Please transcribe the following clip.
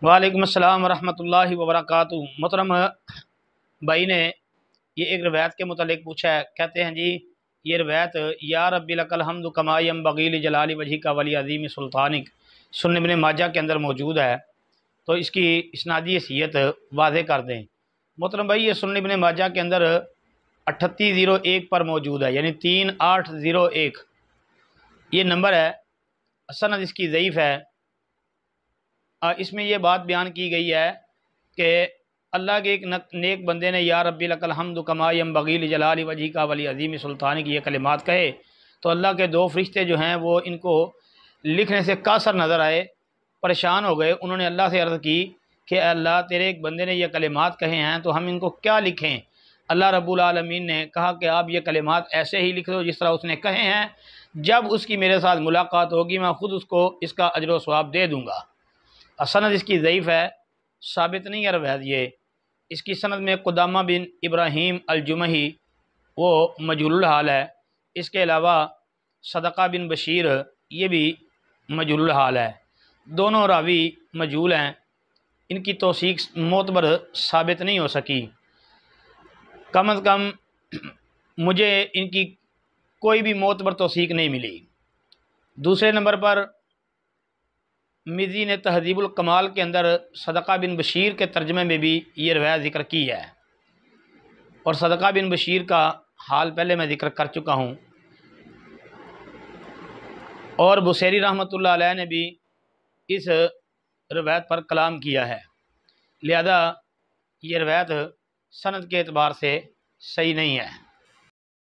وعلیکم السلام ورحمۃ اللہ وبرکاتہ۔ محترم بھائی نے یہ ایک روایت کے متعلق پوچھا ہے، کہتے ہیں جی یہ روایت یا رب لک الحمد کما ینبغی لجلال وجہک ولی عظیم سلطانک سنن ابن ماجہ کے اندر موجود ہے، تو اس کی اسنادی حیثیت واضح کر دیں۔ محترم بھائی یہ سنن ابن ماجہ کے اندر 3801 پر موجود ہے، یعنی 3801 یہ نمبر ہے۔ سند اس کی ضعیف ہے۔ اس میں یہ بات بیان کی گئی ہے کہ اللہ کے ایک نیک بندے نے یا ربی لک الحمد کما ینبغی لجلال وجہک ولی عظیم سلطانک یہ کلمات کہے، تو اللہ کے دو فرشتے جو ہیں وہ ان کو لکھنے سے قاصر نظر آئے، پریشان ہو گئے۔ انہوں نے اللہ سے عرض کی کہ اے اللہ تیرے ایک بندے نے یہ کلمات کہے ہیں تو ہم ان کو کیا لکھیں؟ اللہ رب العالمین نے کہا کہ آپ یہ کلمات ایسے ہی لکھ دو جس طرح اس نے کہے ہیں، جب اس کی میرے ساتھ ملاقات ہوگی میں خود اس کو اس کا اجر و ثواب دے دوں گا۔ سند اس کی ضعیف ہے، ثابت نہیں ہے روایت یہ۔ اس کی سند میں قدامہ بن ابراہیم الجمحی وہ مجہول الحال ہے۔ اس کے علاوہ صدقہ بن بشیر یہ بھی مجہول الحال ہے۔ دونوں راوی مجہول ہیں، ان کی توثیق معتبر ثابت نہیں ہو سکی۔ کم از کم مجھے ان کی کوئی بھی معتبر توثیق نہیں ملی۔ دوسرے نمبر پر مزی نے تہذیب الکمال کے اندر صدقہ بن بشیر کے ترجمے میں بھی یہ روایت ذکر کی ہے، اور صدقہ بن بشیر کا حال پہلے میں ذکر کر چکا ہوں، اور بصیری رحمۃ اللہ علیہ نے بھی اس روایت پر کلام کیا ہے، لہذا یہ روایت سند کے اعتبار سے صحیح نہیں ہے۔